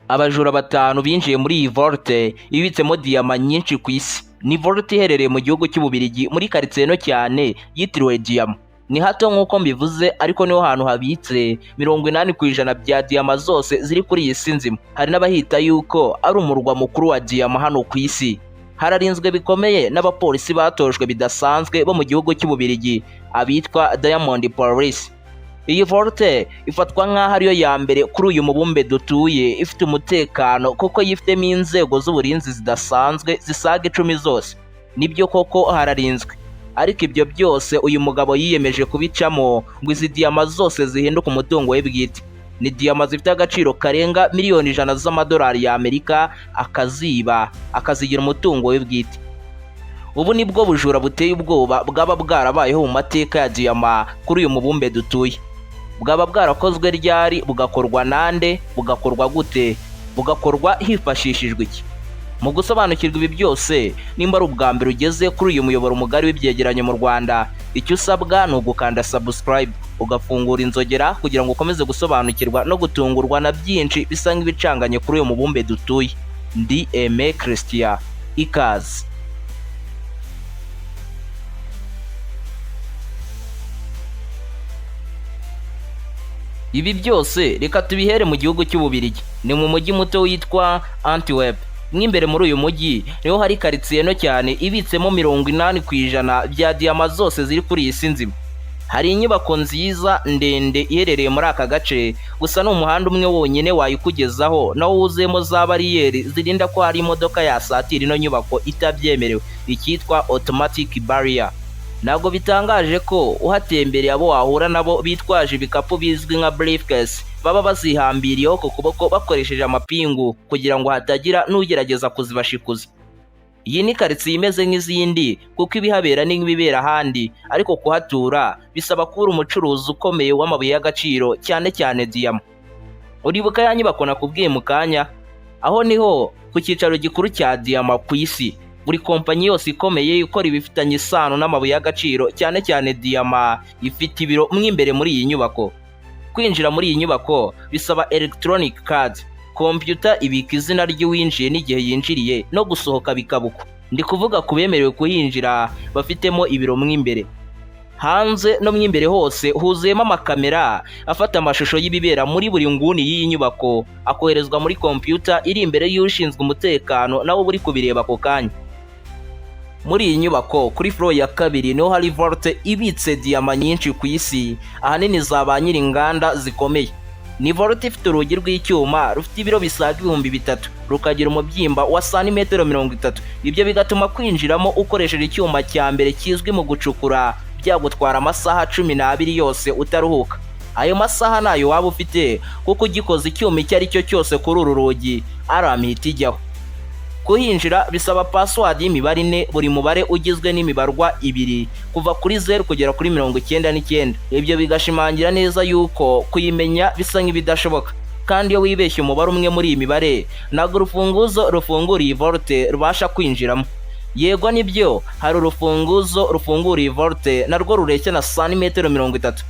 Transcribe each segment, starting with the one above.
Abajura batanu binjiye muri iyi vault ibitsemo diyama nyinshi ku isi. Ni vault iherereye mu gihugu cy'Ububirigi muri quartier no cyane yitiriwe diyama. Ni hato nk'uko mbivuze, ariko niho hantu habitse 80% bya diyama zose ziri kuri iyi si nzima. Hari n'abahita yuko ari umurwa mukuru wa diyama hano ku isi. Hararinzwe bikomeye n'abapolisi batojwe bidasanzwe bo mu gihugu cy'Ububirigi abitwa Diamond Police. Iyi vault ifatwa nk'aho ariyo ya mbere kuri uyu mubumbe dutuye ifite umutekano, kuko yifitemo inzego z'uburinzi zidasanzwe zisaga 10 zose. Nibyo koko hararinzwe, ariko ibyo byose uyu mugabo yiyemeje kubicamo ngo izi diyama zose zihinduke umutungo we bwite. Ni diyama zifite agaciro karenga miliyoni 100 z'amadolari y'Amerika, akaziba akazigira umutungo we bwite. Ubu nibwo bujura buteye ubwoba bwaba bwarabayeho mu mateka ya diyama kuri uyu mubumbe dutuye. Bwaba bwarakozwe ryari, bugakorwa nande, bugakorwa gute, bugakorwa hifashishijwe iki? Mu gusobanukirwa ibi byose, nimba ari ubwa mbere ugeze kuri uyu muyoboro mugari w'ibyegeranyo mu Rwanda, icyo usabwa ni ugukanda subscribe, ugafungura inzogera kugira ngo ukomeze gusobanukirwa no gutungurwa na byinshi bisa nk'ibicanganye kuri uyu mubumbe dutuye. Ndi Aime Christian, ikaze. Ibi byose reka tubihere mu gihugu cy'Ububirigi. Ni mu mujyi muto witwa Antwerp. Mwimbere muri uyu mujyi niho hari quartier no cyane ibitsemo 80% bya diyama zose ziri kuri iyi si nzima. Hari inyubako nziza ndende iherereye muri aka gace, gusa ni umuhanda umwe wonyine wayikugezaho, nawo wuzuyemo za bariyeri zirinda ko hari imodoka yasatira ino nyubako itabyemerewe, icyitwa automatic barrier. Ntabwo bitangaje ko uhatembereye abo wahura nabo bitwaje ibikapu bizwi nka briefcase, baba bazihambiriyeho ku kuboko bakoresheje amapingu kugira ngo hatagira n'ugerageza kuzibashikuza. Iyi ni quartier imeze nk'izindi kuko ibihabera ni nk'ibibera ahandi, ariko kuhatura bisaba kuba umucuruzi ukomeye w'amabuye y'agaciro, cyane cyane diyama. Uribuka ya nyubako nakubwiye mu kanya? Aho niho ku cyicaro gikuru cya diyama ku isi. Buri kompanyi yose ikomeye ikora ibifitanye isano n'amabuye y'agaciro, cyane cyane diyama, ifite ibiro mwimbere muri iyi nyubako. Kwinjira muri iyi nyubako bisaba electronic card, computer ibika izina ry'uwinjiye n'igihe yinjiriye, no gusohoka bikabuko. Ndi kuvuga kubemerewe kuhinjira bafitemo ibiro mwimbere. Hanze no mwimbere hose huzuyemo amakamera afata amashusho y'ibibera muri buri nguni y'iyi nyubako, akoherezwa muri computer iri imbere y'ushinzwe umutekano, nawe buri kubireba ako kanya. Muri iyi nyubako kuri floor ya kabiri niho hari vault ibitse diyama nyinshi ku isi, ahanini za ba nyiri inganda zikomeye. Ni vault ifite urugi rw'icyuma rufite ibiro bisaga 3000, rukagira umubyimba wa santimetero 30. Ibyo bigatuma kwinjiramo ukoresheje icyuma cya mbere kizwi mu gucukura byagutwara amasaha 12 yose utaruhuka. Ayo masaha nayo waba ufite, kuko ugikoze icyuma icyo ari cyo cyose kuri uru rugi aramihita ijyaho. Kuhinjira bisaba password y'imibare 4, buri mubare ugizwe n'imibarwa 2 kuva kuri 0 kugera kuri 99. Ibyo bigashimangira neza yuko kuyimenya bisa nk'ibidashoboka, kandi iyo wibeshye umubare umwe muri iyi mibare, ntabwo urufunguzo rufungura iyi vault rubasha kwinjiramo. Yego nibyo, hari urufunguzo rufungura iyi vault narwo rureshya na santimetero 30.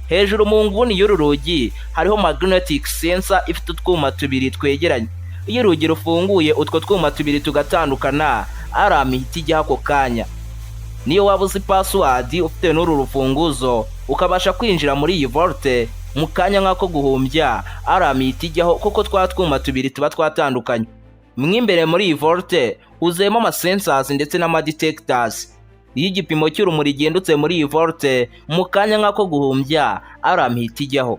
Hejuru mu nguni y'uru rugi hariho magnetic sensor ifite utwuma 2 twegeranye. Iyo urugi rufunguye utwo twuma 2 tugatandukana, aramihita ijyaho ako kanya. Niyo waba uzi password ufite n'uru rufunguzo, ukabasha kwinjira muri iyi vault mu kanya nk'ako guhumbya, aramihita ijyaho, kuko twa twuma 2 tuba twatandukanye. Mwimbere muri iyi vault huzuyemo ama sensors ndetse n'ama detectors. Iyo igipimo cy'urumuri gendutse muri iyi vault mu kanya nk'ako guhumbya, aramihita ijyaho.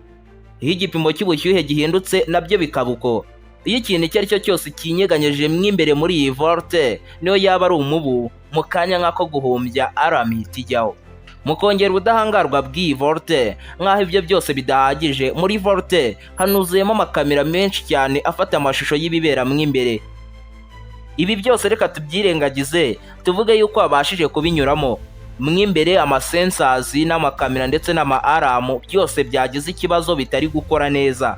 Iyo igipimo cy'ubushyuhe gihindutse nabyo bikabuko. Iyo ikintu icyo ari cyo cyose kinyeganyeje mwimbere muri iyi vault, niyo yaba ari umubu, mu kanya nk'ako guhumbya aramihita ijyaho. Mukongera ubudahangarwa bw'iyi vault, nk'aho ibyo byose bidahagije, muri vault hanuzuyemo amakamera menshi cyane afata amashusho y'ibibera mwimbere. Ibi byose reka tubyirengagize, tuvuge yuko wabashije kubinyuramo. Mwimbere amasensors n'amakamera ndetse n'ama-alarm byose byagize ikibazo bitari gukora neza.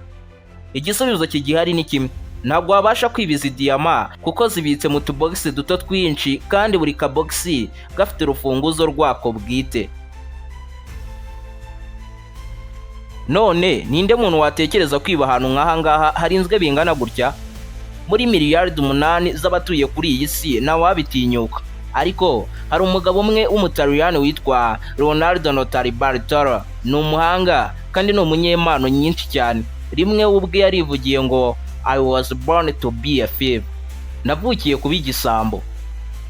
Igisubizo kigihari ni kimwe: ntabwo wabasha kwibiza diyama, kuko zibitse mu tubogisi duto twinshi, kandi buri kabogisi gafite urufunguzo rwako bwite. none ninde muntu watekereza kwiba ahantu nk'aha ngaha harinzwe bingana gutya? Muri miliyaridi 8 z'abatuye kuri iyi si nta wabitinyuka, ariko hari umugabo umwe w'umutaliyani witwa Leonardo Notari Bartolo. Ni umuhanga kandi ni umunyempano nyinshi cyane. Rimwe ubwe yarivugiye ngo I was born to be a thief, navukiye kuba igisambo.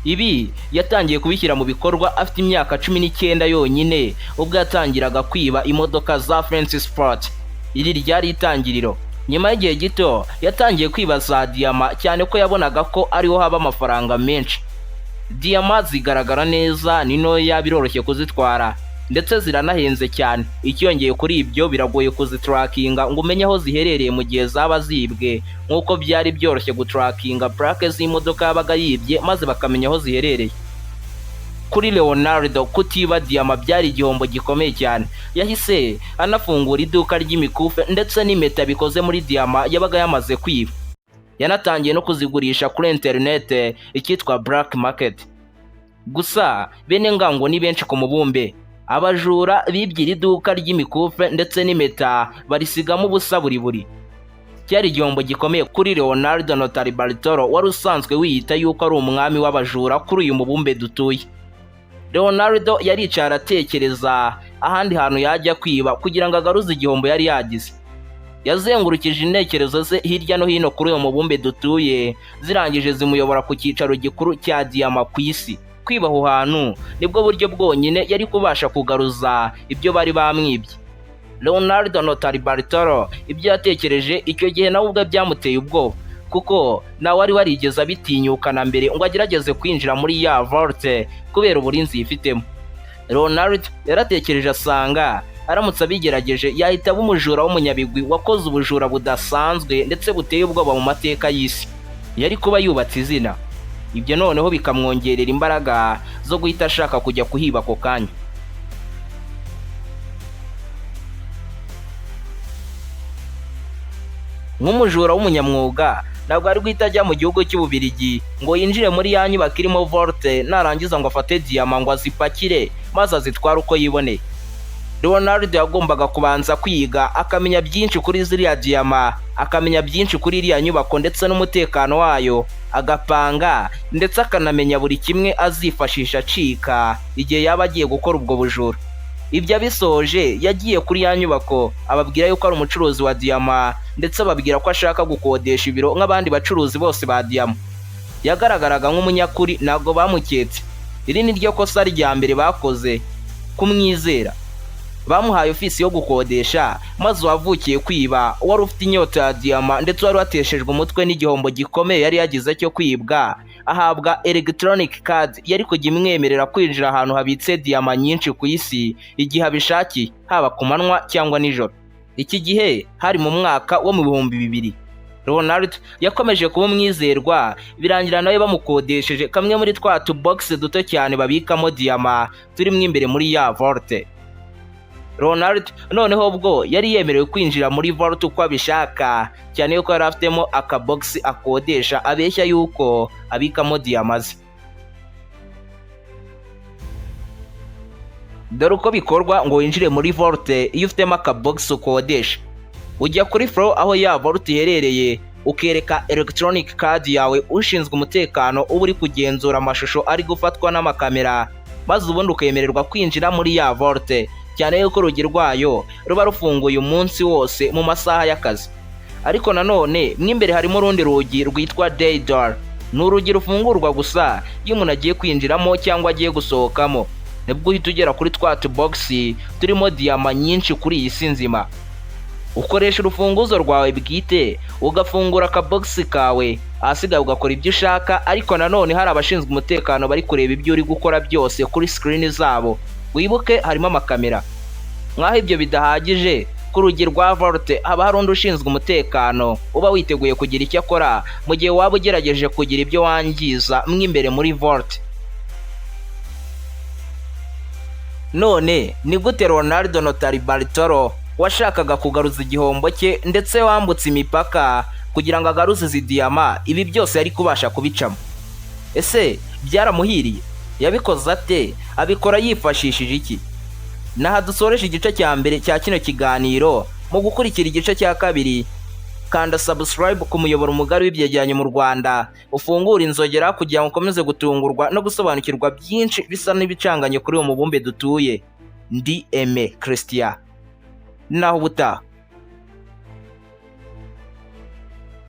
Ibi yatangiye kubishyira mu bikorwa afite imyaka 19 yonyine, ubwo yatangiraga kwiba imodoka za French Sport. Iri ryari itangiriro. Nyuma y'igihe gito yatangiye kwiba za diyama, cyane ko yabonaga ko ariho haba amafaranga menshi. Diyama zigaragara neza, ni ntoya, biroroshye kuzitwara, ndetse ziranahenze cyane. Icyongeye kuri ibyo, biragoye kuzitrakinga ngo umenye aho ziherereye mu gihe zaba zibwe, nk'uko byari byoroshye gutrakinga plaque z'imodoka yabaga yibye maze bakamenya aho ziherereye. Kuri Leonardo, kutiba diyama byari igihombo gikomeye cyane. Yahise anafungura iduka ry'imikufe ndetse n'impeta bikoze muri diyama yabaga yamaze kwiba. Yanatangiye no kuzigurisha kuri internet, icyitwa black market. Gusa bene ngango ni benshi ku mubumbe. Abajura bibye iduka ry'imikufe ndetse n'impeta barisigamo ubusa buri. Cyari igihombo gikomeye kuri Leonardo Notari Bartolo, wari usanzwe wiyita yuko ari umwami w'abajura kuri uyu mubumbe dutuye. Leonardo yaricaye aratekereza ahandi hantu yajya kwiba kugira ngo agaruze igihombo yari yagize. Yazengurukije intekerezo ze hirya no hino kuri uyu mubumbe dutuye, zirangije zimuyobora ku cyicaro gikuru cya diyama ku isi. Kwiba aho hantu nibwo buryo bwonyine yari kubasha kugaruza ibyo bari bamwibye. Leonardo Notari Bartolo ibyo yatekereje icyo gihe nawe ubwo byamuteye ubwoba, kuko nawe wari warigeze abitinyukana mbere ngo agerageze kwinjira muri ya vault kubera uburinzi yifitemo. Leonardo yaratekereje asanga aramutse abigerageje yahita aba umujura w'umunyabigwi wakoze ubujura budasanzwe ndetse buteye ubwoba mu mateka y'isi. Yari kuba yubatse izina. Ibyo noneho bikamwongerera imbaraga zo guhita ashaka kujya kuhiba ako kanya. Nk'umujura w'umunyamwuga ntabwo ari guhita ajya mu gihugu cy'Ububirigi ngo yinjire muri ya nyubako irimo vault, narangiza ngo afate diyama ngo azipakire maze azitware uko yiboneye. Leonardo yagombaga kubanza kwiga akamenya byinshi kuri ziriya diyama, akamenya byinshi kuri iriya nyubako ndetse n'umutekano wayo, agapanga ndetse akanamenya buri kimwe azifashisha acika igihe yaba agiye gukora ubwo bujura. Ibyo abisoje yagiye kuri ya nyubako ababwira yuko ari umucuruzi wa diyama, ndetse ababwira ko ashaka gukodesha ibiro nk'abandi bacuruzi bose ba diyama. Yagaragaraga nk'umunyakuri, ntabwo bamuketse. Iri ni ryo kosa rya mbere bakoze, kumwizera. Bamuhaye ofisi yo gukodesha, maze uwavukiye kwiba, wari ufite inyota ya diyama ndetse wari wateshejwe umutwe n'igihombo gikomeye yari yagize cyo kwibwa, ahabwa electronic card yari kujya imwemerera kwinjira ahantu habitse diyama nyinshi ku isi igihe abishakiye, haba ku manywa cyangwa nijoro. Iki gihe hari mu mwaka wo mu 2000. Leonardo yakomeje kuba umwizerwa, birangira nawe bamukodesheje kamwe muri twa box duto cyane babikamo diyama turimo imbere muri ya vault. Leonardo noneho ubwo yari yemerewe kwinjira muri vault uko abishaka, cyane yuko yari afitemo akabox akodesha abeshya yuko abikamo diyama ze. Dore uko bikorwa ngo winjire muri vault iyo ufitemo akabox ukodesha. Ujya kuri floor aho ya vault iherereye, ukereka electronic card yawe ushinzwe umutekano uba uri kugenzura amashusho ari gufatwa n'amakamera, maze ubundi ukemererwa kwinjira muri ya vault, cyane yuko urugi rwayo ruba rufunguye umunsi wose mu masaha y'akazi. Ariko nanone mw'imbere harimo urundi rugi rwitwa day door. Ni urugi rufungurwa gusa iyo umuntu agiye kwinjiramo cyangwa agiye gusohokamo. Nibwo uhita ugera kuri twa box turimo diyama nyinshi kuri iyi si nzima. Ukoresha urufunguzo rwawe bwite ugafungura akabox kawe, ahasigaye ugakora ibyo ushaka, ariko nanone hari abashinzwe umutekano bari kureba ibyo uri gukora byose kuri screen zabo. Wibuke harimo amakamera. Nkaho ibyo bidahagije, ku rugi rwa vault haba hari undi ushinzwe umutekano uba witeguye kugira icyo akora mu gihe waba ugerageje kugira ibyo wangiza mw'imbere muri vault. None ni gute Leonardo Notari Bartolo washakaga kugaruza igihombo cye ndetse wambutse imipaka kugira ngo agaruze izi diyama, ibi byose yari kubasha kubicamo? Ese byaramuhiriye? Yabikoze ate? Abikora yifashishije iki? naha dusoreje igice cya mbere cya kino kiganiro. Mu gukurikira igice cya kabiri, kanda subscribe ku muyoboro mugari w'ibyegeranyo mu Rwanda, ufungura inzogera kugira ngo ukomeze gutungurwa no gusobanukirwa byinshi bisa n'ibicanganye kuri uwo mubumbe dutuye. Ndi Christian, naho ubutaha.